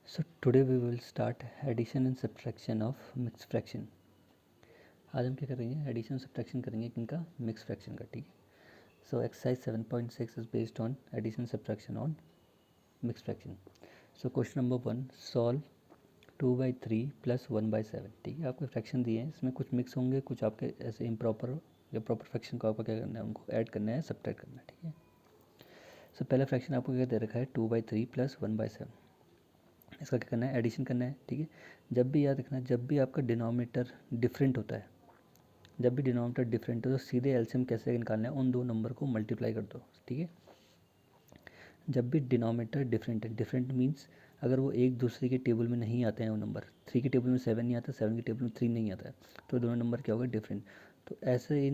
So today we will start addition and subtraction of mixed fraction. आज हम क्या करेंगे, एडिशन सब्ट्रैक्शन करेंगे किनका, मिक्स फ्रैक्शन का. ठीक है. So exercise 7.6 is based on addition subtraction on mix fraction. So question number 1, solve 2/3 plus 1/7. ठीक है, आपके फ्रैक्शन दिए हैं, इसमें कुछ मिक्स होंगे, कुछ आपके ऐसे इम्प्रॉपर या प्रॉपर फ्रैक्शन को आपको क्या करना है, उनको ऐड करना है, सब्ट्रैक्ट करना है. ठीक है. सो पहला फ्रैक्शन आपको क्या दे रखा है, 2/3 प्लस 1/7. इसका क्या करना है, एडिशन करना है. ठीक है. जब भी याद रखना, जब भी आपका डिनोमिनेटर डिफरेंट होता है, जब भी डिनोमिनेटर डिफरेंट हो तो सीधे एलसीएम कैसे निकालना है, उन दो नंबर को मल्टीप्लाई कर दो. ठीक है. जब भी डिनोमिनेटर डिफरेंट है, डिफरेंट मीन्स अगर वो एक दूसरे के टेबल में नहीं आते हैं, वो नंबर 3 के टेबल में 7 नहीं आता, 7 के टेबल में 3 नहीं आता है, तो दोनों नंबर क्या होगा, डिफरेंट. तो ऐसे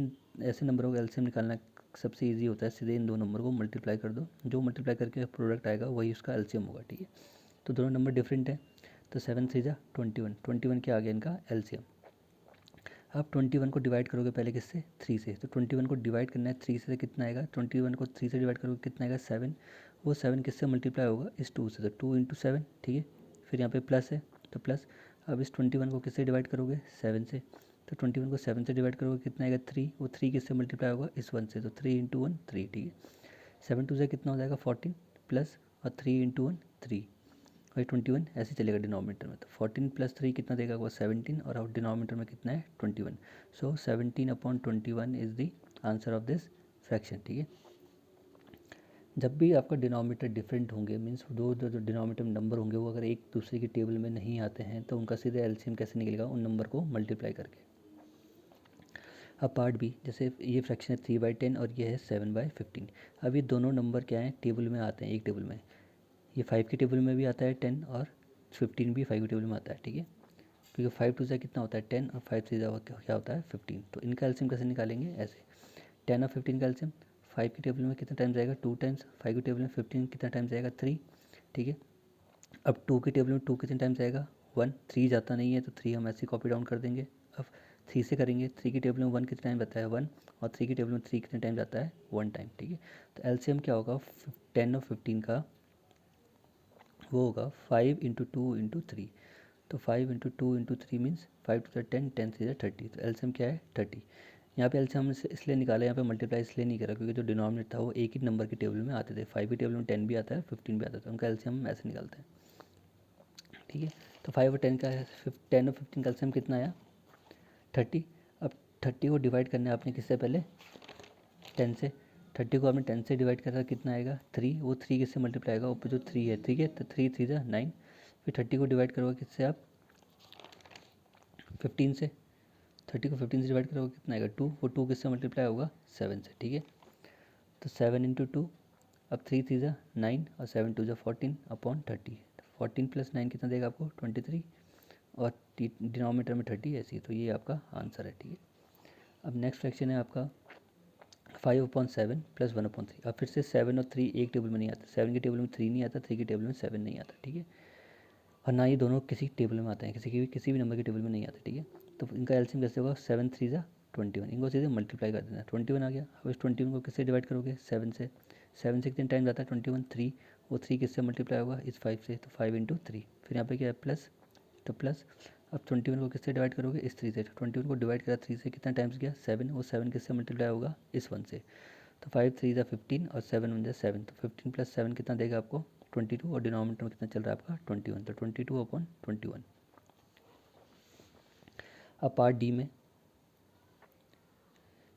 नंबरों का एलसीएम निकालना सबसे ईजी होता है, सीधे इन दो नंबर को मल्टीप्लाई कर दो, जो मल्टीप्लाई करके प्रोडक्ट आएगा वही उसका एलसीएम होगा. ठीक है. तो दोनों नंबर डिफरेंट है, तो 7 3 जा 21, 21 क्या आ गया इनका एलसीएम. आप 21 को डिवाइड करोगे पहले किससे, 3 से. तो 21 को डिवाइड करना है 3 से, कितना आएगा, 21 को 3 से डिवाइड करोगे कितना आएगा, 7. वो 7 किससे मल्टीप्लाई होगा, इस 2 से, तो 2 इंटू 7. ठीक है. फिर यहाँ पे प्लस है तो प्लस. अब इस 21 को किससे डिवाइड करोगे, 7 से. तो 21 को 7 से डिवाइड करोगे कितना आएगा, 3. वो 3 किससे मल्टीप्लाई होगा, इस 1 से, तो 3 इंटू 1 3. ठीक है. 7 2 से कितना हो जाएगा, 14 प्लस, और 3 इंटू 1 3, और 21 ऐसे चलेगा डिनोमिनेटर में. तो 14 प्लस 3 कितना देगा, वो 17, और अब डिनोमिनेटर में कितना है, 21. सो 17/21 is the answer of this fraction. ठीक है. जब भी आपका डिनोमिनेटर डिफरेंट होंगे, मीन्स दो जो डिनोमिनेटर नंबर होंगे वो अगर एक दूसरे के टेबल में नहीं आते हैं, तो उनका सीधे एलसीएम कैसे निकलेगा, उन नंबर को मल्टीप्लाई करके. अब पार्ट बी, जैसे ये फ्रैक्शन है 3/10 और ये है 7/15. अब ये दोनों नंबर क्या हैं, टेबल में आते हैं, एक टेबल में. ये 5 के टेबल में भी आता है 10, और 15 भी 5 के टेबल में आता है. ठीक है. क्योंकि 5 2 कितना होता है 10, और 5 3 क्या होता है 15. तो इनका एलसीएम कैसे निकालेंगे, ऐसे 10 और 15 का एलसीएम. 5 के टेबल में कितना टाइम जाएगा, 2 टाइम्स. 5 के टेबल में 15 कितना टाइम जाएगा, 3. ठीक है. अब 2 के टेबल में 2 कितने टाइम जाएगा, 1. 3 जाता नहीं है, तो 3 हम ऐसे कॉपी डाउन कर देंगे. अब 3 से करेंगे, 3 के टेबल में 1 कितना टाइम जाता है, 1. और 3 के टेबल में 3 कितने टाइम जाता है, 1 टाइम. ठीक है. तो एलसीएम क्या होगा, 10 और 15 का वो होगा 5 इंटू 2 इंटू 3. तो 5 इंटू 2 इंटू 3 मीन्स 5 टू 10, 10 3 30. तो एलसीएम क्या है, 30. यहाँ पे एलसीएम हमने इसलिए निकाला, यहाँ पे मल्टीप्लाई इसलिए नहीं करा क्योंकि जो डिनोमिनेटर था वो एक ही नंबर के टेबल में आते थे. 5 के टेबल में 10 भी आता है, 15 भी आता था, उनका एलसीएम हम ऐसे निकालते हैं. ठीक है. तो 5 और 10 का 10 और 15 का एलसीएम कितना आया, 30. अब 30 को डिवाइड करना है आपने किससे, पहले 10 से. 30 को आपने 10 से डिवाइड करा, कितना आएगा 3. वो 3 किससे मल्टीप्लाई आएगा, ऊपर जो 3 है. ठीक है. तो 3 3 जा 9. फिर 30 को डिवाइड करोगे किससे आप, 15 से. 30 को 15 से डिवाइड करोगे कितना आएगा, 2. वो 2 किससे मल्टीप्लाई होगा, 7 से. ठीक है. तो 7 इंटू 2. अब 3 3 जा 9, और 7 2 जा 14 अपॉन 30. 14 प्लस 9 कितना देगा आपको, 23, और डिनोमिनेटर में 30 ऐसी. तो ये आपका आंसर है. ठीक है. अब नेक्स्ट फ्रैक्शन है आपका 5/7 प्लस 1/3. अब फिर से 7 और 3 एक टेबल में नहीं आता, 7 के टेबल में 3 नहीं आता, 3 के टेबल में 7 नहीं आता. ठीक है. और ना ये दोनों किसी टेबल में आते हैं, किसी भी नंबर के टेबल में नहीं आते. ठीक है. तो इनका एलसीएम कैसे होगा, 7 3 जा 21. इनको सीधे मल्टीप्लाई कर देना, 21 आ गया. अब इस 21 को किससे डिवाइड करोगे, 7 से. 7 से कितने टाइम जाता है 21, 3. वो 3 किससे मल्टीप्लाई होगा, इस 5 से, तो 5 इंटू 3. फिर यहाँ पे क्या है, प्लस, तो प्लस. अब 21 को किससे डिवाइड करोगे, इस 3 से. तो 21 को डिवाइड करा 3 से, कितना टाइम्स गया, 7. वो 7 किससे मल्टीप्लाई होगा, इस 1 से. तो 5 3 जा 15, और 7 1 जा 7. तो 15 प्लस 7 कितना देगा आपको, 22. और डिनोमिनेटर में कितना चल रहा है आपका, 21. तो 22/21. अब पार्ट डी में,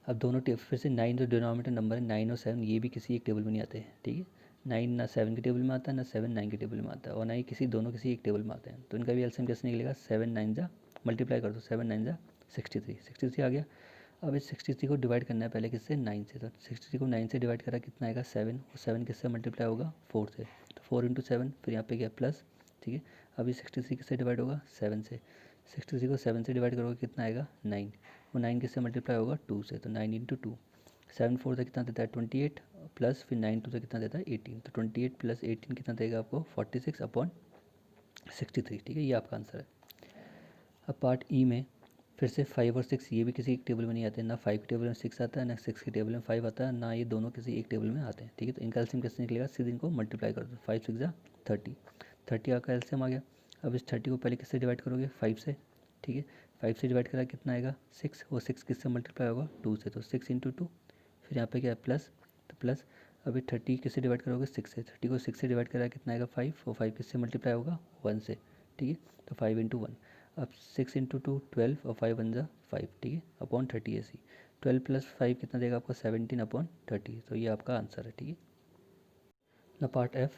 अब दोनों फिर से 9 जो डिनोमिनेटर नंबर है, 9 और 7 ये भी किसी एक टेबल में नहीं आते हैं. ठीक है. 9 ना 7 के टेबल में आता है, ना 7 9 के टेबल में आता है, और ना ही किसी एक टेबल में आते हैं. तो इनका भी एलसीएम कैसे निकलेगा, 7 9 जा मल्टीप्लाई कर दो, 7 9 जा 63. 63 आ गया. अब इस 63 को डिवाइड करना है पहले किससे, 9 से. तो 63 को 9 से डिवाइड करा, कितना आएगा 7. और 7 किससे मल्टीप्लाई होगा, 4 से. तो 4 इंटू 7, फिर यहाँ पे क्या प्लस. ठीक है. अभी 63 किससे डिवाइड होगा, 7 से. 63 को 7 से डिवाइड करोगे कितना आएगा, 9. वो 9 किससे मल्टीप्लाई होगा, 2 से. तो 9 इंटू 2. 7 4 से कितना देता है, 28, प्लस फिर 9 2 से कितना देता है, 18. तो 28 प्लस 18 कितना देगा आपको, 46/63. ठीक है. ये आपका आंसर है. अब पार्ट ई में फिर से 5 और 6 ये भी किसी एक टेबल में नहीं आते, ना 5 के टेबल में 6 आता है, ना 6 के टेबल में 5 आता है, ना ये दोनों किसी एक टेबल में आते हैं. ठीक है. तो इनका एलसीएम कैसे निकलेगा, सीधे इनको मल्टीप्लाई कर दो, 5 6 जा 30. 30 आपका एलसीएम आ गया। अब इस 30 को पहले किससे डिवाइड करोगे, 5 से, ठीक है। 5 से डिवाइड करा कितना आएगा 6, वो 6 किससे मल्टीप्लाई होगा 2 से, तो 6 इंटू 2, फिर यहाँ पे क्या है प्लस, तो प्लस अभी 30 किससे डिवाइड करोगे 6 से, 30 को 6 से डिवाइड करा कितना आएगा 5, और 5 किससे मल्टीप्लाई होगा 1 से, ठीक है। तो 5 इंटू 1, अब 6 इंटू 2 12 और 5 1 जा 5, ठीक है, अपॉन 30 ऐसी 12 प्लस 5 कितना देगा आपको 17 अपॉन 30, तो ये आपका आंसर है, ठीक है। ना पार्ट एफ,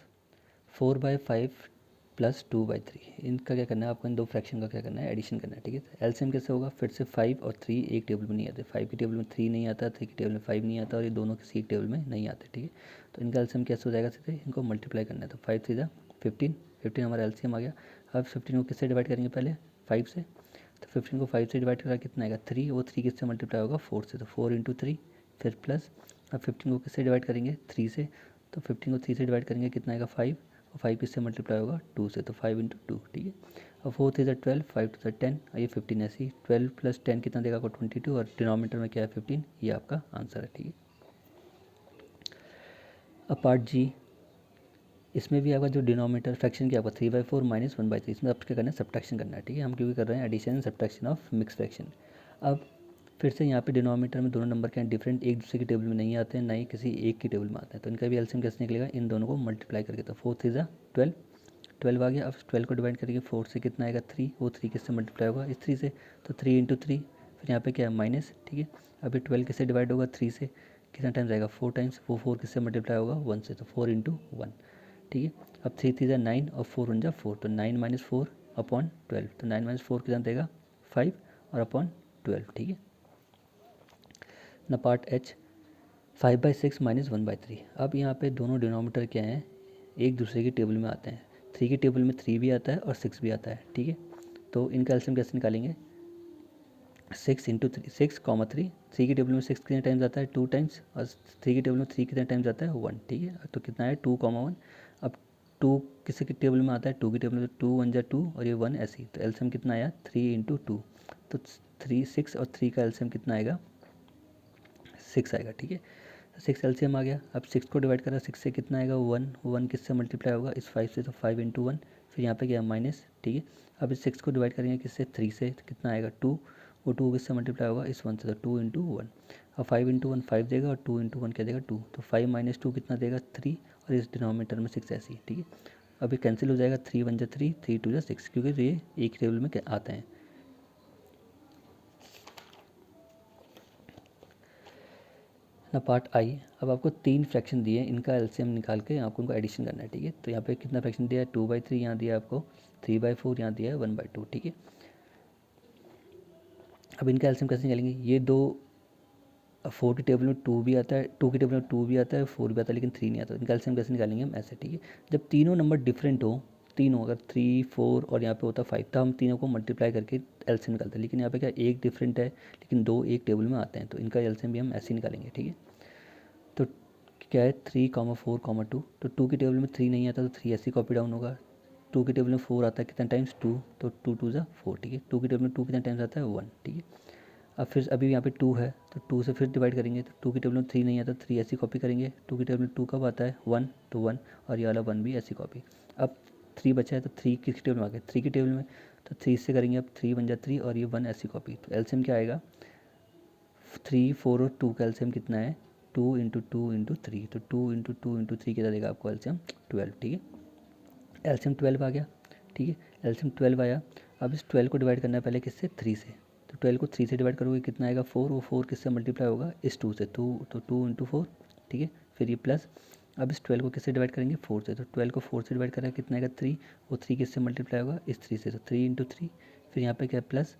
4/5 प्लस 2/3, इनका क्या करना है आपको, इन दो फ्रैक्शन का क्या करना है, एडिशन करना है, ठीक है। एलसीएम कैसे होगा, फिर से 5 और 3 एक टेबल में नहीं आते, 5 की टेबल में 3 नहीं आता, 3 की टेबल में 5 नहीं आता, और ये दोनों किसी एक टेबल में नहीं आते, ठीक है। तो इनका एलसीएम कैसे हो जाएगा, सीधे इनको मल्टीप्लाई करना है, तो 5 3 15, 15 हमारा एलसीएम आ गया। अब 15 को किससे डिवाइड करेंगे, पहले 5 से, तो 15 को 5 से डिवाइड करा कितना आएगा 3, वो 3 किससे मल्टीप्लाई होगा 4 से, तो 4 इंटू 3, फिर प्लस, अब 15 को किससे डिवाइड करेंगे 3 से, तो 15 को 3 से डिवाइड करेंगे कितना आएगा 5, और 5 किससे मल्टीप्लाई होगा 2 से, तो 5 इंटू 2, ठीक है। अब 4 3 12, 5 2 10, और ये 15 ऐसे ही 12 प्लस 10 कितना देगा आपको 22, और डिनोमिनेटर में क्या है 15, ये आपका आंसर है, ठीक है। अब पार्ट जी, इसमें भी आपका जो डिनोमिनेटर फ्रैक्शन क्या आपका 3/4 माइनस 1/3, इसमें आपको क्या करना है सब्ट्रैक्शन करना है, ठीक है। हम क्योंकि कर रहे हैं addition and subtraction of mix fraction. अब फिर से यहाँ पे डिनोमिनेटर में दोनों नंबर क्या हैं डिफरेंट, एक दूसरे की टेबल में नहीं आते हैं, ना ही किसी एक की टेबल में आते हैं, तो इनका भी एलसीएम कैसे निकलेगा, इन दोनों को मल्टीप्लाई करके, तो 4 3 12, 12 आ गया। अब 12 को डिवाइड करेंगे 4 से कितना आएगा 3, वो 3 किससे मल्टीप्लाई होगा इस 3 से, तो 3 इंटू 3, फिर यहाँ पे क्या है माइनस, ठीक है। अभी 12 किससे डिवाइड होगा 3 से, कितना टाइम्स आएगा 4 टाइम्स, वो 4 किससे मल्टीप्लाई होगा 1 से, तो 4 इंटू 1, ठीक है। अब 3 3 9 और 4 1 4, तो 9 माइनस 4 अपॉन 12, तो 9 माइनस 4 कितना देगा 5 और अपॉन 12, ठीक है ना। पार्ट एच, 5/6 माइनस 1/3, अब यहाँ पे दोनों डिनोमीटर क्या हैं एक दूसरे की टेबल में आते हैं, 3 की टेबल में 3 भी आता है और 6 भी आता है, ठीक है। तो इनका एलसीएम कैसे निकालेंगे, 6 इंटू 3, 6 कॉमा 3, 3 की टेबल में 6 कितने टाइम्स आता है 2 टाइम्स, और 3 की टेबल में 3 कितने टाइम्स आता है 1, ठीक है। तो कितना है 2 कॉमा 1, अब 2 किसी की टेबल में आता है 2 की टेबल में, 2 1 जा 2 और ये 1 ऐसे ही, तो एलसीएम कितना आया 3 इंटू 2, तो 3 6 और 3 का एलसीएम कितना आएगा 6 आएगा, ठीक है। 6 एलसीएम आ गया। अब 6 को डिवाइड करा 6 से कितना आएगा 1, 1 किससे मल्टीप्लाई होगा इस 5 से, तो 5 इंटू 1, फिर यहाँ पे क्या माइनस, ठीक है। अब इस 6 को डिवाइड करेंगे किससे 3 से, तो कितना आएगा 2, वो 2 किससे मल्टीप्लाई होगा इस 1 से, तो 2 इंटू 1। अब 5 इंटू 1 5 देगा, और 2 इंटू 1 क्या देगा 2, तो 5 माइनस 2 कितना देगा 3, और इस डिनोमीटर में 6 ऐसी, ठीक है। अभी कैंसिल हो जाएगा, 3 1 जा 3, 3 2 जा 6, क्योंकि ये एक टेबल में आते हैं। ना पार्ट आई, अब आपको 3 फ्रैक्शन दिए हैं, इनका एलसीएम निकाल के आपको उनको एडिशन करना है, ठीक है। तो यहाँ पे कितना फ्रैक्शन दिया है 2/3, यहाँ दिया है आपको 3/4, यहाँ दिया है 1/2, ठीक है। अब इनका एलसीएम कैसे निकालेंगे, ये दो 4 की टेबल में 2 भी आता है, 2 की टेबल में 2 भी आता है, 4 भी आता है, लेकिन 3 नहीं आता, इनका एलसीएम कैसे निकालेंगे हम ऐसे, ठीक है। जब तीनों नंबर डिफरेंट हो, तीनों अगर 3 4 और यहाँ पे होता 5, तो हम तीनों को मल्टीप्लाई करके एलसीएम निकालते हैं, लेकिन यहाँ पे क्या एक डिफरेंट है लेकिन दो एक टेबल में आते हैं, तो इनका एलसीएम भी हम ऐसे ही निकालेंगे, ठीक है। तो क्या है 3 4 2, तो 2 की टेबल में 3 नहीं आता, तो 3 ऐसे कॉपी डाउन होगा। 2 की टेबल में 4 आता है कितना टाइम्स 2, तो 2 2 जा 4, ठीक है। 2 की टेबल में 2 कितना टाइम्स आता है 1, ठीक है। अब फिर अभी यहाँ पे 2 है, तो 2 से फिर डिवाइड करेंगे, तो 2 की टेबल में 3 नहीं आता, 3 ऐसी कॉपी करेंगे। 2 की टेबल में 2 कब आता है 1, तो 1, और ये वाला 1 भी ऐसी कॉपी। अब 3 बचा है, तो 3 किस टेबल में आ गया 3 की टेबल में, तो 3 से करेंगे, अब 3 1 जा 3, और ये 1 ऐसी कॉपी, तो एलसीएम क्या आएगा 3 4 और 2 का एलसीएम कितना है 2 इंटू 2 इंटू 3, तो 2 इंटू 2 इंटू 3 कितना देगा आपको एलसीएम 12, ठीक है। एलसीएम 12 आ गया, ठीक है। एलसीएम 12 आया। अब इस 12 को डिवाइड करना है पहले किससे 3 से, तो 12 को 3 से डिवाइड करोगे कितना आएगा 4, वो 4 किससे मल्टीप्लाई होगा इस 2 से, तो 2 इंटू 4, ठीक है। फिर ये प्लस, अब इस 12 को किससे डिवाइड करेंगे 4 से, तो 12 को 4 से डिवाइड करें कितना आएगा 3, वो 3 किससे मल्टीप्लाई होगा इस 3 से, तो 3 इंटू 3, फिर यहाँ पे क्या प्लस।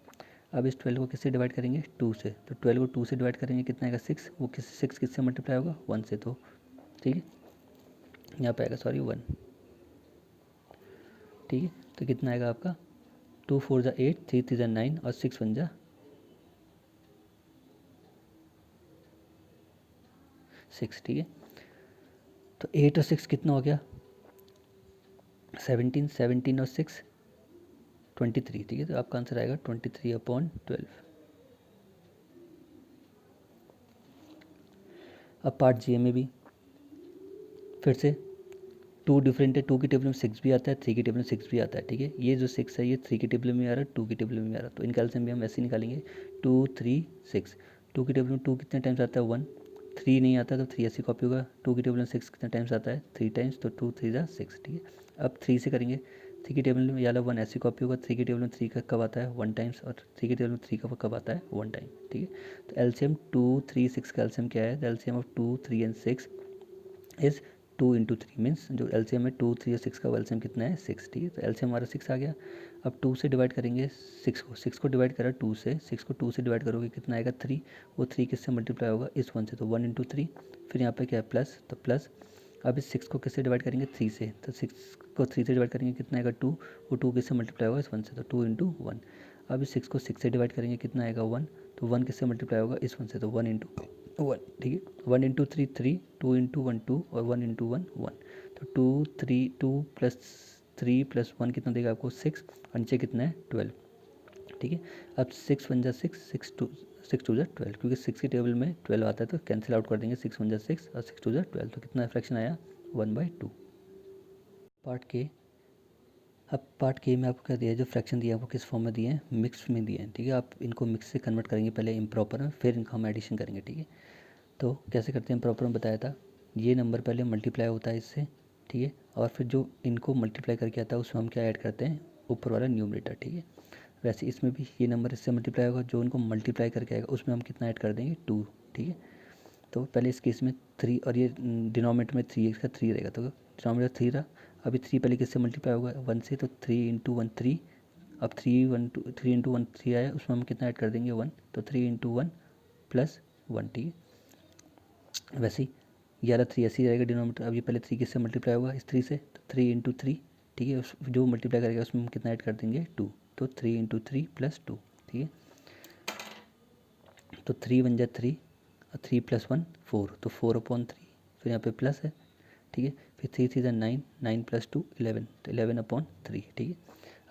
अब इस 12 को किससे डिवाइड करेंगे 2 से, तो 12 को 2 से डिवाइड करेंगे कितना आएगा 6, वो 6 किससे मल्टीप्लाई होगा 1 से, तो ठीक है यहाँ पे आएगा सॉरी 1, ठीक है। तो कितना आएगा आपका 2 4 जा 8, 3 3 जा 9, और 6 1 जा 6, ठीक है। तो 8 और 6 कितना हो गया 17, 17 और 6 23, ठीक है। तो आपका आंसर आएगा 23/12। अब पार्ट जी में भी फिर से टू डिफरेंट है, टू की टेबल में 6 भी आता है, 3 की टेबल में 6 भी आता है, ठीक है। ये जो 6 है ये 3 की टेबल में आ रहा है, 2 की टेबल में आ रहा है, तो इनका एलसीएम भी हम ऐसे ही निकालेंगे 2 3 6। 2 की टेबल में 2 कितने टाइम्स आता है 1, 3 नहीं आता तो 3 ऐसी कॉपी होगा। 2 की टेबल में 6 कितने टाइम्स आता है 3 टाइम्स, तो 2 3 जा 6, ठीक है। अब 3 से करेंगे, 3 की टेबल में याला 1 ऐसी कॉपी होगा, 3 की टेबल में 3 का कब आता है 1 टाइम्स, और 3 की टेबल में 3 का कब आता है 1 टाइम, ठीक है। तो एलसीएम 2 3 6 का एलसीएम क्या है, the LCM of 2 3 and 6 is 2 into 3, means जो एलसीएम है 2 3 और 6 का वो एलसीएम कितना है 6, ठीक है। तो एलसीएम हमारा 6 आ गया। अब 2 से डिवाइड करेंगे 6 को डिवाइड करा 2 से, 6 को 2 से डिवाइड करोगे कितना आएगा 3, वो 3 किससे मल्टीप्लाई होगा इस 1 से, तो 1 इंटू 3, फिर यहाँ पे क्या है प्लस, तो प्लस। अब इस 6 को किससे डिवाइड करेंगे 3 से, तो 6 को 3 से डिवाइड करेंगे कितना आएगा 2, वो 2 किससे मल्टीप्लाई होगा इस 1 से, तो 2 इंटू 1। अब इस 6 को 6 से डिवाइड करेंगे कितना आएगा 1, तो 1 किससे मल्टीप्लाई होगा इस 1 से, तो 1 इंटू 1, ठीक है। 1 इंटू 3 3, 2 इंटू 1 2, और 1 इंटू 1 1, तो 2 3 2 प्लस 3 प्लस 1 कितना देगा आपको 6, और नीचे कितना है 12, ठीक है। अब 6 1 जा 6, 6 2 जा 12, क्योंकि 6 की टेबल में 12 आता है तो कैंसिल आउट कर देंगे, 6 1 जा 6 और 6 2 जा 12, तो कितना फ्रैक्शन आया 1/2। पार्ट के, अब पार्ट के में आपको क्या दिया है, जो फ्रैक्शन दिया है वो किस फॉर्म में दिए हैं, मिक्स में दिए हैं, ठीक है। आप इनको मिक्स से कन्वर्ट करेंगे पहले इम्प्रॉपर में, फिर इनको हम एडिशन करेंगे, ठीक है। तो कैसे करते हैं इम्प्रॉपर में बताया था, ये नंबर पहले मल्टीप्लाई होता है इससे, ठीक है, और फिर जो इनको मल्टीप्लाई करके आता है उसमें हम क्या ऐड करते हैं ऊपर वाला न्यूमरेटर, ठीक है। वैसे इसमें भी ये नंबर इससे मल्टीप्लाई होगा, जो इनको मल्टीप्लाई करके आएगा उसमें हम कितना ऐड कर देंगे 2, ठीक है। तो पहले इस केस में 3, और ये डिनोमिनेटर में 3 इसका 3 रहेगा, तो डिनोमिनेटर 3 रहा। अभी 3 पहले किससे मल्टीप्लाई होगा 1 से, तो 3 इंटू 1 3। अब 3 इंटू 1 3 आया, उसमें हम कितना ऐड कर देंगे 1, तो 3 इंटू 1 प्लस 1, ठीक है। वैसे ही ये वाला 3 ऐसे ही रहेगा डिनोमिनेटर। अब ये पहले 3 किससे मल्टीप्लाई होगा इस 3 से, तो 3 इंटू 3, ठीक है। उस जो मल्टीप्लाई करेगा उसमें हम कितना ऐड कर देंगे 2, तो 3 इंटू 3 प्लस 2, ठीक है। तो 3 1 जा 3, और 3 प्लस 1 4, तो 4/3, फिर यहाँ पे प्लस है, ठीक है। फिर 3 3 जा 9, 9 प्लस 2 11, तो 11/3, ठीक है।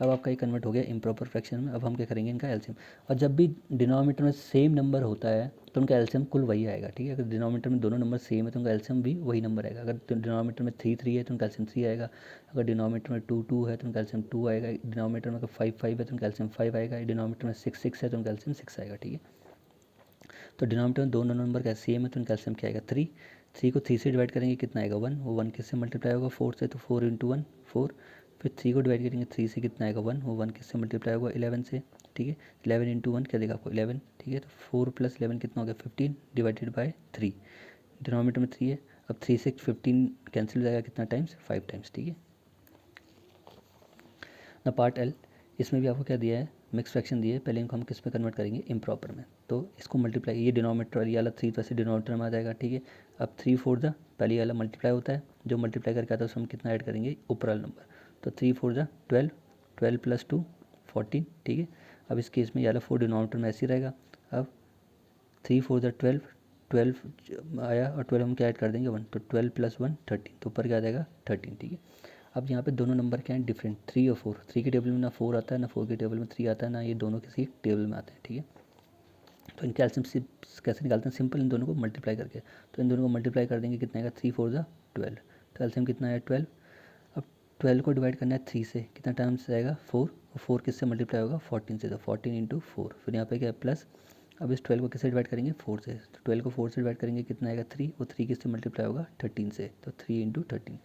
अब आपका ये कन्वर्ट हो गया इम्प्रॉपर फ्रैक्शन में। अब हम क्या करेंगे इनका एलसीएम, और जब भी डिनोमिनेटर में सेम नंबर होता है तो उनका एलसीएम कुल वही आएगा, ठीक है। अगर डिनोमिनेटर में दोनों नंबर सेम है तो उनका एलसीएम भी वही नंबर आएगा। अगर डिनोमिनेटर में 3 3 है तो उनका एलसीएम 3 आएगा, अगर डिनोमिनेटर में 2 2 है तो उनका एलसीएम 2 आएगा, डिनोमिनेटर में अगर 5 5 है तो उनका एलसीएम 5 आएगा, डिनोमिनेटर में 6 6 है तो उनका एलसीएम 6 आएगा, ठीक है। तो डिनोमिनेटर में दोनों नंबर का सेम है तो उनका एलसीएम क्या आएगा 3। 3 को 3 से डिवाइड करेंगे कितना आएगा 1, वो 1 किससे मल्टीप्लाई होगा 4 से, तो 4 इंटू 1 4। फिर 3 को डिवाइड करेंगे 3 से कितना आएगा 1, वो 1 किससे मल्टीप्लाई होगा 11 से, ठीक है। 11 इंटू 1 क्या देगा आपको 11, ठीक है। तो 4 प्लस 11 कितना हो गया 15 डिवाइडेड बाय 3, डिनोमिनेटर में 3 है। अब 3 से 15 कैंसिल हो जाएगा कितना टाइम्स 5 टाइम्स, ठीक है ना। पार्ट एल, इसमें भी आपको क्या दिया है मिक्स फ्रैक्शन दिया है। पहले इनको हम किस में कन्वर्ट करेंगे इम्प्रॉपर में, तो इसको मल्टीप्लाई, ये डिनोमिनेटर और ये वाला 3 तो ऐसे डिनोमिनेटर में आ जाएगा, ठीक है। अब 3 4 जा, पहले ये वाला मल्टीप्लाई होता है, जो मल्टीप्लाई करके आता है उसमें हम कितना ऐड करेंगे ऊपर वाला नंबर, तो 3 4 जा 12, 12 प्लस 2 14, ठीक है। अब इस केस में ये वाला 4 डिनोमिनेटर में ऐसे ही रहेगा। अब 3 4 जा 12, 12 आया और 12 हम क्या ऐड कर देंगे 1, तो 12 प्लस 1 13, तो ऊपर क्या आ जाएगा 13, ठीक है। अब यहाँ पे दोनों नंबर क्या हैं डिफरेंट, 3 और 4। 3 की टेबल में ना 4 आता है ना 4 की टेबल में 3 आता है, ना ये दोनों किसी टेबल में आते हैं, ठीक है। तो इनके एलसीएम कैसे निकालते हैं, सिंपल इन दोनों को मल्टीप्लाई करके। तो इन दोनों को मल्टीप्लाई कर देंगे कितना आएगा 3 4 जा 12, तो एलसीएम कितना है 12। अब 12 को डिवाइड करना है 3 से, कितना टाइम्स आएगा 4, और 4 किससे मल्टीप्लाई होगा 14 से, तो 14 इंटू 4, फिर यहाँ पे क्या है प्लस। अब इस 12 को किससे डिवाइड करेंगे 4 से, तो 12 को 4 से डिवाइड करेंगे कितना आएगा 3, और 3 किससे मल्टीप्लाई होगा 13 से, तो 3 इंटू 13।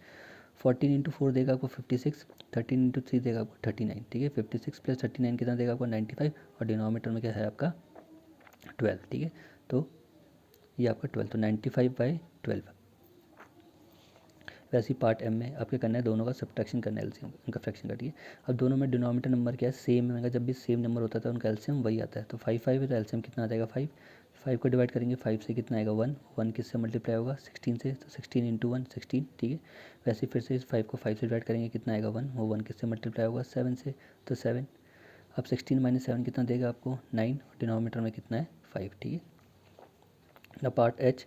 14 इंटू 4 देगा आपको 56, 13 इंटू 3 देगा आपको 39, ठीक है। 56 प्लस 39 कितना देगा आपको 95, और डिनोमिनेटर में क्या है आपका 12, ठीक है। तो ये आपका 12, तो 95/12। वैसे ही पार्ट एम में आपके करना है दोनों का सब्ट्रैक्शन करना है, एलसीएम उनका फ्रैक्शन का, ठीक है। अब दोनों में डिनोमिनेटर नंबर क्या है सेम है, जब भी सेम नंबर होता था उनका एलसीएम वही आता है। तो 5 5 है तो एलसीएम कितना आ जाएगा 5, 5 को डिवाइड करेंगे 5 से कितना आएगा 1, 1 किससे मल्टीप्लाई होगा 16 से, तो 16 इंटू 1 16, ठीक है। वैसे ही फिर से इस 5 को 5 से डिवाइड करेंगे कितना आएगा 1, वो 1 किससे मल्टीप्लाई होगा 7 से, तो 7। अब 16 माइनस 7 कितना देगा आपको 9, और डिनोमिनेटर में कितना है 5, ठीक है ना। पार्ट एच,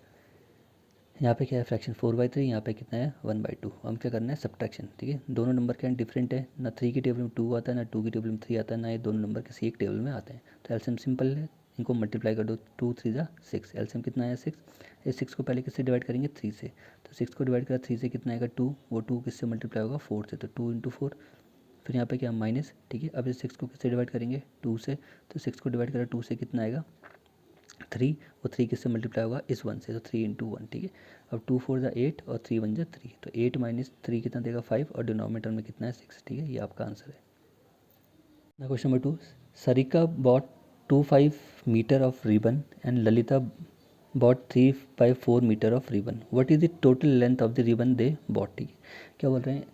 यहाँ पे क्या है फ्रैक्शन 4/3, यहाँ पे कितना है 1/2। हम क्या करना है सब्ट्रैक्शन, ठीक है। दोनों नंबर क्या डिफरेंट है, ना 3 की टेबल में 2 आता है, ना 2 की टेबल में 3 आता है, ना ये दोनों नंबर किसी एक टेबल में आते हैं। तो एलसीएम सिंपल है, इनको मल्टीप्लाई कर दो, 2 3 जा 6, एलसीएम कितना है 6। इस 6 को पहले किससे डिवाइड करेंगे 3 से, तो 6 को डिवाइड करा 3 से कितना आएगा 2, वो 2 किससे मल्टीप्लाई होगा 4 से, तो 2 इंटू 4, फिर यहाँ पे क्या माइनस, ठीक है। अब इस 6 को किससे डिवाइड करेंगे 2 से, तो 6 को डिवाइड करा 2 से कितना आएगा 3, और 3 किससे मल्टीप्लाई होगा इस 1 से, तो 3 इंटू 1, ठीक है। अब 2 4 जा 8 और 3 1 जा 3, तो 8 माइनस 3 कितना देगा 5, और डिनोमिनेटर में कितना है 6, ठीक है। ये आपका आंसर है। ना question number 2, Sarika bought 25 metre of ribbon and Lalita bought 3/4 metre of ribbon, what is the total length of the ribbon they bought, ठीक है। क्या बोल रहे हैं,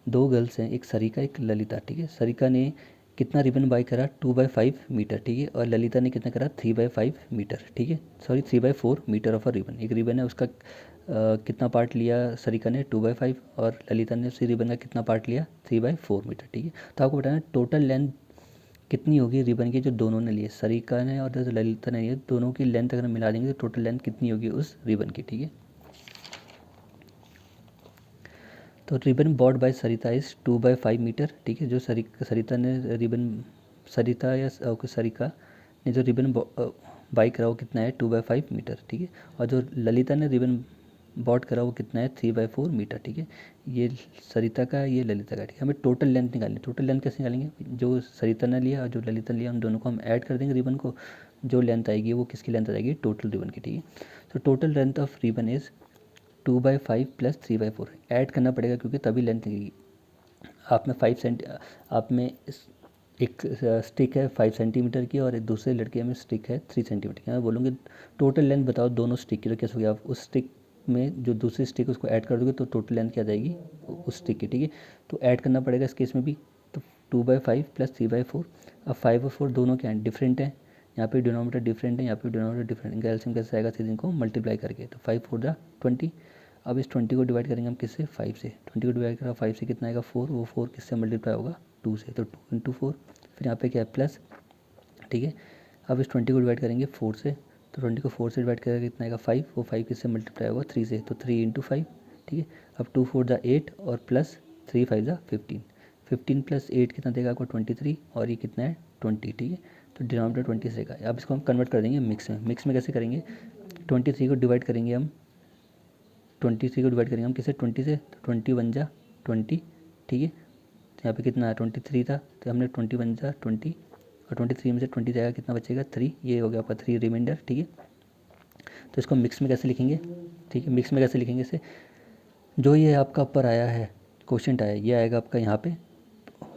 दो गर्ल्स हैं, एक सरिका एक ललिता, ठीक है। सरिका ने कितना रिबन बाई करा 2/5 मीटर, ठीक है, और ललिता ने कितना करा 3/5 मीटर, ठीक है, sorry 3/4 metre of a ribbon. एक रिबन है उसका कितना पार्ट लिया सरिका ने 2/5, और ललिता ने उसी रिबन का कितना पार्ट लिया 3/4 मीटर, ठीक है। तो आपको बताना टोटल लेंथ कितनी होगी रिबन की जो दोनों ने लिए, सरिका ने और जो ललिता ने लिए, दोनों की लेंथ अगर मिला देंगे तो टोटल लेंथ कितनी होगी उस रिबन की, ठीक है। तो ribbon bought by Sarita is 2/5 metre, ठीक है। जो सरिता ने रिबन, सरिता या सरिका ने जो रिबन बाई करा वो कितना है 2/5 मीटर, ठीक है। और जो ललिता ने रिबन बॉट करा वो कितना है 3/4 मीटर, ठीक है। ये सरिता का ये ललिता का, ठीक है। हमें टोटल लेंथ निकालनी है। टोटल लेंथ कैसे निकालेंगे, जो सरिता ने लिया और जो ललिता ने लिया उन दोनों को हम ऐड कर देंगे रिबन को, जो लेंथ आएगी वो किसकी लेंथ आ जाएगी टोटल रिबन की, ठीक है। तो total length of ribbon is 2/5 plus 3/4, add करना पड़ेगा क्योंकि तभी लेंथ निकलेगी। आप में 5 सेंटी, आप में एक स्टिक है 5 सेंटीमीटर की और एक दूसरे लड़के में स्टिक है 3 सेंटीमीटर की। मैं बोलूँगी टोटल लेंथ बताओ दोनों स्टिक की, तो कैसे होगी, आप उस स्टिक में जो दूसरी स्टिक उसको ऐड कर दोगे तो टोटल लेंथ क्या आ जाएगी उस स्टिक की, ठीक है। तो ऐड करना पड़ेगा इस केस में भी, तो 2/5 प्लस 3/4। अब 5 और 4 दोनों क्या हैं डिफरेंट हैं, यहाँ पे डिनोमिनेटर डिफरेंट है, यहाँ पे डिनोमिनेटर डिफरेंट, इनका एलसीएम कैसे आएगा सीधे इनको मल्टीप्लाई करके, तो 5 4 जा 20। अब इस 20 को डिवाइड करेंगे हम किससे 5 से, 20 को डिवाइड करा 5 से कितना आएगा 4, वो 4 किससे मल्टीप्लाई होगा 2 से, तो 2 इंटू 4, फिर यहाँ पे क्या है प्लस, ठीक है। अब इस 20 को डिवाइड करेंगे 4 से, तो 20 को 4 से डिवाइड करेंगे कितना आएगा 5, वो 5 किससे मल्टीप्लाई होगा 3 से, तो 3 इंटू 5, ठीक है। अब 2 4 जा 8 और प्लस 3 5 जा 15, 15 प्लस 8 कितना देगा आपको 23, और ये कितना है 20, ठीक है। तो डिनोमिनेटर 20 से का, अब इसको हम कन्वर्ट कर देंगे मिक्स में। मिक्स में कैसे करेंगे, 23 को डिवाइड करेंगे हम, 23 को डिवाइड करेंगे हम किससे 20 से, तो 21 जा 20, ठीक है। तो यहाँ पे कितना है 23 था, तो हमने 21 जा 20, और 23 में से 20 जाएगा कितना बचेगा 3, ये हो गया आपका 3 रिमाइंडर, ठीक है। तो इसको मिक्स में कैसे लिखेंगे, ठीक है, मिक्स में कैसे लिखेंगे इसे, जो ये आपका ऊपर आया है क्वेश्चन आया ये आएगा आपका यहाँ पे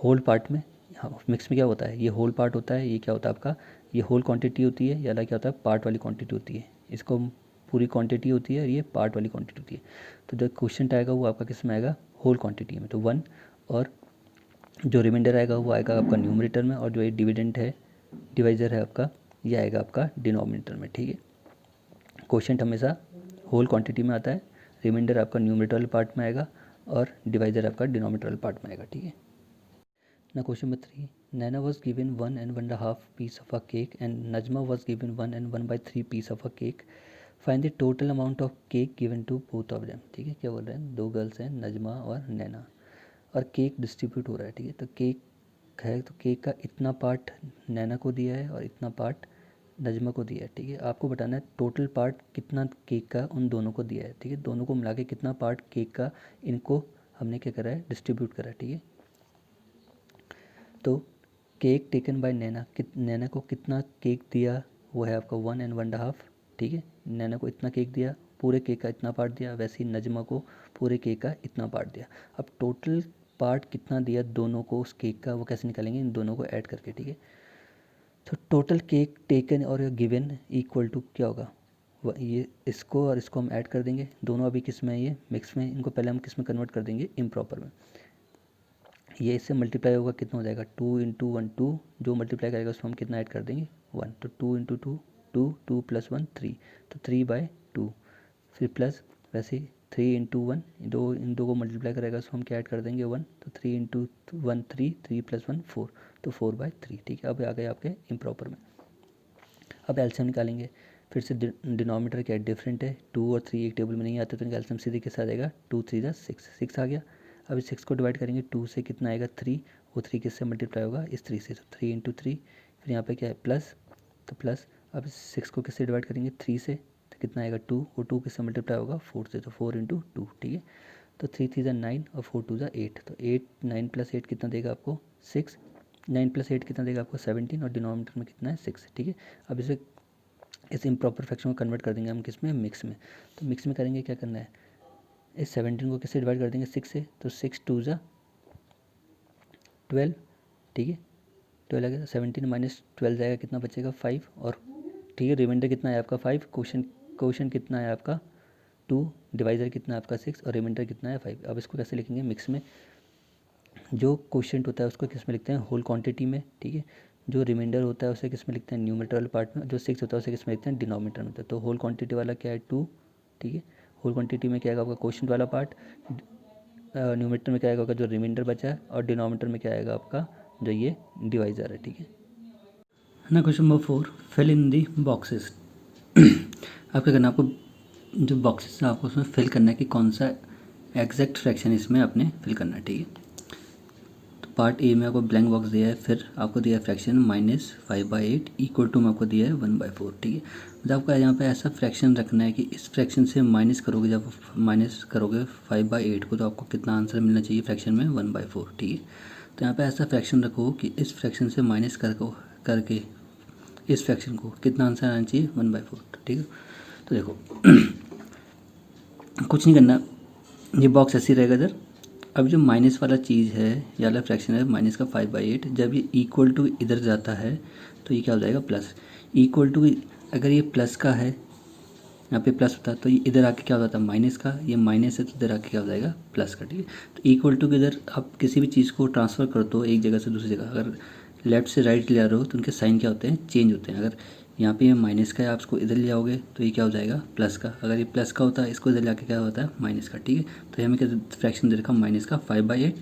होल पार्ट में। यहाँ मिक्स में क्या होता है, ये होल पार्ट होता है, ये क्या होता है आपका, ये होल क्वांटिटी होती है, ये अलग क्या होता है पार्ट वाली क्वांटिटी होती है। इसको पूरी क्वांटिटी होती है और ये पार्ट वाली क्वांटिटी होती है। तो जो क्वेश्चन आएगा वो आपका किस में आएगा होल क्वांटिटी में, तो 1, और जो रिमाइंडर आएगा वो आएगा आपका न्यूमरेटर में, और जो ये डिविडेंड है डिवाइज़र है आपका ये आएगा आपका डिनोमिनेटर में, ठीक है। क्वेश्चन हमेशा होल क्वांटिटी में आता है, रिमाइंडर आपका न्यूमरेटर वाले पार्ट में आएगा, और डिवाइज़र आपका डिनोमिनेटर वाले पार्ट में आएगा, ठीक है। Now question number 3. Nana was given 1 and 1/2 piece of a cake and Najma was given 1 and 1/3 piece of a cake. Find the total amount of cake given to both of them. ठीक है, क्या बोल रहे हैं, दो girls हैं नजमा और नैना, और केक डिस्ट्रीब्यूट हो रहा है, ठीक है। तो केक है, तो केक का इतना पार्ट नैना को दिया है और इतना पार्ट नजमा को दिया है, ठीक है। आपको बताना है टोटल पार्ट कितना केक का उन दोनों को दिया है, ठीक है। दोनों को मिला के कितना पार्ट केक का इनको हमने क्या करा है डिस्ट्रीब्यूट करा है, ठीक है। तो केक टेकन बाय नैना, नैना को कितना केक दिया वो है आपका 1 and 1/2, ठीक है। नैना को इतना केक दिया, पूरे केक का इतना पार्ट दिया, वैसे ही नजमा को पूरे केक का इतना पार्ट दिया। अब टोटल पार्ट कितना दिया दोनों को उस केक का वो कैसे निकालेंगे, इन दोनों को ऐड करके, ठीक है। तो टोटल केक टेकन और गिवन इक्वल टू क्या होगा, ये इसको और इसको हम ऐड कर देंगे, दोनों अभी किस में है ये मिक्स में, इनको पहले हम किस में कन्वर्ट कर देंगे इम्प्रॉपर में। ये इससे मल्टीप्लाई होगा कितना हो जाएगा 2 इंटू 1 2, जो मल्टीप्लाई करेगा उसमें हम कितना ऐड कर देंगे 1, तो 2 इंटू 2 2, 2 प्लस 1 3, तो 3/2, फिर प्लस वैसे ही 3 इंटू 1, दो इन दो को मल्टीप्लाई करेगा उसमें हम क्या ऐड कर देंगे 1, तो 3 इंटू 1 3, 3 प्लस 1 4, तो 4/3, ठीक है। अब आ गए आपके इम्प्रॉपर में। अब एलसीएम निकालेंगे, फिर से डिनोमिनेटर क्या डिफरेंट है, 2 और 3 एक टेबल में नहीं आते, तो इनका एलसीएम सीधे कैसे आ जाएगा 2 3 जा 6, 6 आ गया। अब इस 6 को डिवाइड करेंगे 2 से कितना आएगा 3, वो 3 किससे मल्टीप्लाई होगा इस 3 से, तो 3 इंटू 3, फिर यहाँ पे क्या है प्लस, तो प्लस। अब इस 6 को किससे डिवाइड करेंगे 3 से, तो कितना आएगा 2, और 2 किससे मल्टीप्लाई होगा 4 से, तो 4 इंटू 2, ठीक है। तो 3 3 9 और 4 2 8, तो 8 9 प्लस 8 कितना देगा आपको 6, 9 प्लस 8 कितना देगा आपको 17, और डिनोमिनेटर में कितना है 6, ठीक है। अब इसे इस इम्प्रॉपर फ्रैक्शन को कन्वर्ट कर देंगे हम किस में, मिक्स में। तो मिक्स में करेंगे क्या करना है, इस 17 को किससे डिवाइड कर देंगे 6 से, तो 6 2 12, ठीक है। 12 आ गया, 17 माइनस 12 जाएगा, कितना बचेगा 5, और ठीक है रिमाइंडर कितना है आपका 5, क्वेश्चन कितना है आपका 2, डिवाइजर कितना है आपका 6, और रिमाइंडर कितना है 5। अब इसको कैसे लिखेंगे, मिक्स में जो क्वेश्चन होता है उसको किस में लिखते हैं, होल क्वांटिटी में, ठीक है। जो रिमाइंडर होता है उसे किस में लिखते हैं, न्यूमरेटर वाले पार्ट में, जो 6 होता है उसे किस में लिखते हैं, डिनोमिनेटर में। तो होल क्वांटिटी वाला क्या है 2, ठीक है। होल क्वांटिटी में क्या आएगा आपका क्वेश्चन वाला पार्ट, न्यूमरेटर में क्या आएगा आपका जो रिमाइंडर बचा है, और डिनोमिनेटर में क्या आएगा आपका जो ये डिवाइजर है, ठीक है ना। Question number 4, fill in the boxes. आप क्या करना है, आपको जो बॉक्सेस है आपको उसमें फिल करना है कि कौन सा एग्जैक्ट फ्रैक्शन इसमें आपने फिल करना है, ठीक है। तो पार्ट ए में आपको ब्लैंक बॉक्स दिया है, फिर आपको दिया है फ्रैक्शन -5/8 इक्वल टू में आपको दिया है 1/4, ठीक है। मतलब आपका यहाँ पे ऐसा फ्रैक्शन रखना है कि इस फ्रैक्शन से माइनस करोगे, जब माइनस करोगे 5/8 को, तो आपको कितना आंसर मिलना चाहिए फ्रैक्शन में 1/4, ठीक है। तो यहाँ पे ऐसा फ्रैक्शन रखो कि इस फ्रैक्शन से माइनस करके इस फ्रैक्शन को कितना आंसर आना चाहिए 1/4, ठीक है। तो देखो कुछ नहीं करना, ये बॉक्स ऐसे ही रहेगा इधर। अब जो माइनस वाला चीज़ है, ये वाला फ्रैक्शन है माइनस का 5/8, जब ये इक्वल टू इधर जाता है तो ये क्या हो जाएगा प्लस, इक्वल टू अगर ये प्लस का है, यहाँ पे प्लस होता है तो ये इधर आके क्या हो जाता है माइनस का, ये माइनस है तो इधर आके क्या हो जाएगा प्लस का, ठीक है। तो इक्वल टू के इधर आप किसी भी चीज़ को ट्रांसफ़र करते हो एक जगह से दूसरी जगह, अगर लेफ्ट से राइट ले आ रहे हो तो उनके साइन क्या होते हैं, चेंज होते हैं। अगर यहाँ पे ये माइनस का है, आप इसको इधर ले आओगे तो ये क्या हो जाएगा प्लस का, अगर ये प्लस का होता है इसको इधर लाके क्या होता है माइनस का, ठीक है। तो हमें क्या फ्रैक्शन दे रखा माइनस का 5/8,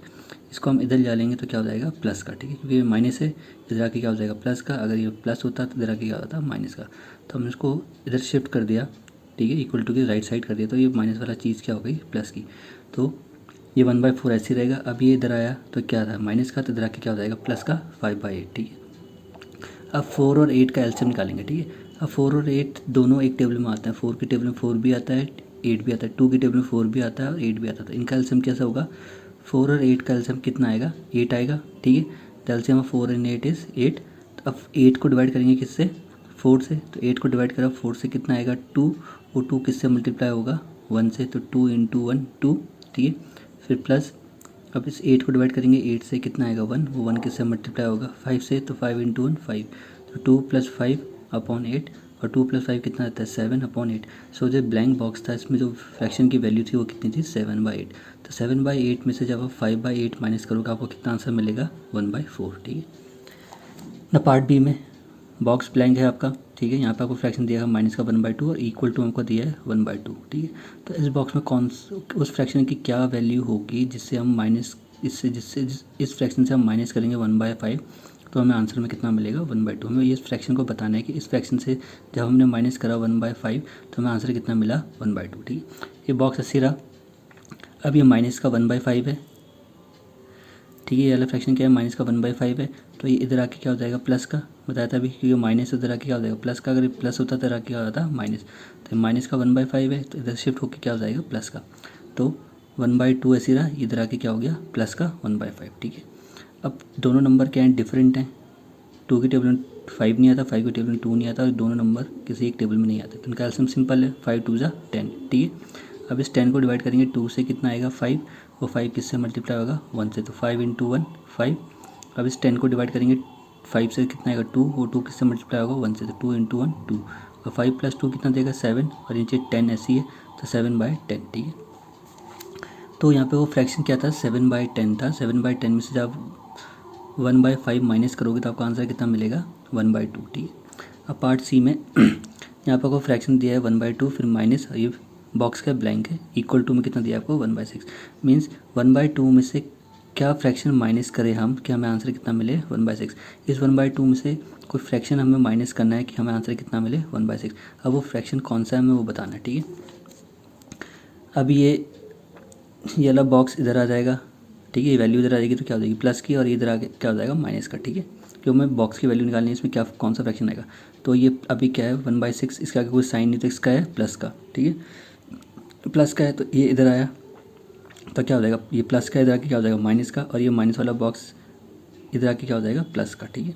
इसको हम इधर ले लेंगे तो क्या हो जाएगा प्लस का, ठीक है, क्योंकि ये माइनस है, इधर आके क्या हो जाएगा प्लस का, अगर ये प्लस होता तो इधर आके क्या होता माइनस का। तो हमने इसको इधर शिफ्ट कर दिया, ठीक है, इक्वल टू की राइट साइड कर दिया, तो ये माइनस वाला चीज़ क्या हो गई प्लस की। तो ये 1/4 ऐसे रहेगा। अब ये इधर आया तो क्या था माइनस का, तो इधर आके क्या हो जाएगा प्लस का 5/8, ठीक है। अब 4 और 8 का एलसीएम निकालेंगे, ठीक है। अब 4 और 8 दोनों एक टेबल में आते हैं, 4 की टेबल में 4 भी आता है 8 भी आता है, 2 की टेबल में 4 भी आता है और 8 भी आता है। तो इनका एलसीएम कैसा होगा, 4 और 8 का एलसीएम कितना आएगा 8 आएगा, ठीक है। तो एलसीएम ऑफ 4 एंड 8 इज़ 8। तो अब 8 को डिवाइड करेंगे किससे 4 से, तो 8 को डिवाइड करा 4 से कितना आएगा 2, और 2 किससे मल्टीप्लाई होगा 1 से, तो 2 इंटू 1 2, ठीक है। फिर प्लस अब इस 8 को डिवाइड करेंगे 8 से कितना आएगा 1, वो 1 किससे मल्टीप्लाई होगा 5 से, तो 5 इंटू 1 5, तो 2 + 5/8, और 2 + 5 कितना आता है 7/8। सो जो ब्लैंक बॉक्स था इसमें जो फ्रैक्शन की वैल्यू थी वो कितनी थी 7/8। तो 7/8 में से जब आप 5/8 माइनस करोगे आपको कितना आंसर मिलेगा 1/4, ठीक है ना। पार्ट बी में बॉक्स ब्लैंक है आपका, ठीक है। यहाँ पे आपको फ्रैक्शन दिया है माइनस का 1/2 और इक्वल टू हमको दिया है 1/2, ठीक है। तो इस बॉक्स में कौन उस फ्रैक्शन की क्या वैल्यू होगी जिससे हम माइनस इस फ्रैक्शन से हम माइनस करेंगे 1/5, तो हमें आंसर में कितना मिलेगा 1/2। हमें इस फ्रैक्शन को बताना है कि इस फ्रैक्शन से जब हमने माइनस करा 1/5 तो हमें आंसर कितना मिला 1/2, ठीक है। ये बॉक्स ऐसे रहा। अब ये माइनस का 1/5 है, ठीक है। ये वाला फ्रैक्शन क्या है माइनस का 1/5 है, तो ये इधर आके क्या हो जाएगा प्लस का, बताया था अभी, क्योंकि माइनस इधर आके क्या हो जाएगा प्लस का, अगर प्लस होता तो इधर आके क्या हो जाता माइनस। तो माइनस का 1/5 है तो इधर शिफ्ट होकर क्या हो जाएगा प्लस का, तो 1/2 ऐसे रहा, इधर आके क्या हो गया प्लस का 1/5, ठीक है। अब दोनों नंबर क्या हैं डिफरेंट हैं, 2 की टेबल में 5 नहीं आता, 5 की टेबल में 2 नहीं आता, और दोनों नंबर किसी एक टेबल में नहीं आते, तो इनका एलसीएम सिंपल है 5 2 10, ठीक है। अब इस 10 को डिवाइड करेंगे 2 से कितना आएगा 5, और 5 किससे मल्टीप्लाई होगा 1 से, तो 5 इंटू 1 5। अब इस 10 को डिवाइड करेंगे 5 से कितना आएगा 2, और 2 किससे मल्टीप्लाई होगा 1 से, तो 2 इंटू 1 2, और 5 + 2 कितना देगा 7, और नीचे 10 ऐसी है तो 7/10, ठीक है। तो यहाँ पे वो फ्रैक्शन क्या था 7/10 था। 7/10 में से जब 1/5 माइनस करोगे तो आपका आंसर कितना मिलेगा 1/2, ठीक है। अब पार्ट सी में यहाँ पर आपको फ्रैक्शन दिया है 1/2, फिर माइनस, ये बॉक्स का ब्लैंक है, इक्वल टू में कितना दिया आपको 1/6, मीन्स 1/2 में से क्या फ्रैक्शन माइनस करें हम कि हमें आंसर कितना मिले 1/6। इस 1/2 में से कोई फ्रैक्शन हमें माइनस करना है कि हमें आंसर कितना मिले 1/6। अब वो फ्रैक्शन कौन सा है हमें वो बताना है, ठीक है। अब ये वाला बॉक्स इधर आ जाएगा, ठीक है। ये वैल्यू इधर आ जाएगी तो क्या हो जाएगी प्लस की, और इधर आगे क्या हो जाएगा माइनस का, ठीक है। क्योंकि हमें बॉक्स की वैल्यू निकालनी है, इसमें क्या कौन सा फ्रैक्शन आएगा। तो ये अभी क्या है 1/6, इसका आगे कोई साइन नहीं तो इसका है प्लस का, ठीक है। प्लस का है तो ये इधर आया तो क्या हो जाएगा, ये प्लस का इधर आके क्या हो जाएगा माइनस का, और ये माइनस वाला बॉक्स इधर आके क्या हो जाएगा प्लस का, ठीक है।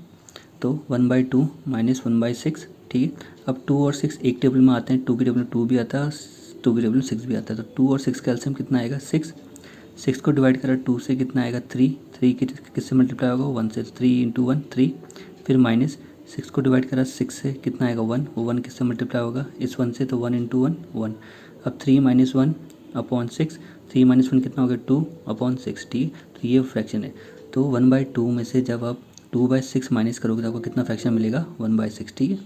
तो 1/2 माइनस 1/6, ठीक है। अब 2 और 6 एक टेबल में आते हैं, 2 की टेबल में 2 भी आता है, 2 की टेबल में 6 भी आता है। तो 2 और 6 का एलसीएम कितना आएगा 6। 6 को डिवाइड करा 2 से कितना आएगा 3। 3 किससे मल्टीप्लाई होगा 1 से, 3 इंटू 1 3। फिर माइनस 6 को डिवाइड करा 6 से कितना आएगा 1, वो 1 किससे मल्टीप्लाई होगा इस 1 से, तो 1 इंटू 1 1। अब 3 माइनस 1 अपॉन 6, 3 माइनस 1 कितना हो गया 2 अपॉन 6, ठीक। तो ये फ्रैक्शन है। तो 1/2 में से जब आप 2/6 माइनस करोगे तो आपको कितना फ्रैक्शन मिलेगा 1/6, ठीक है।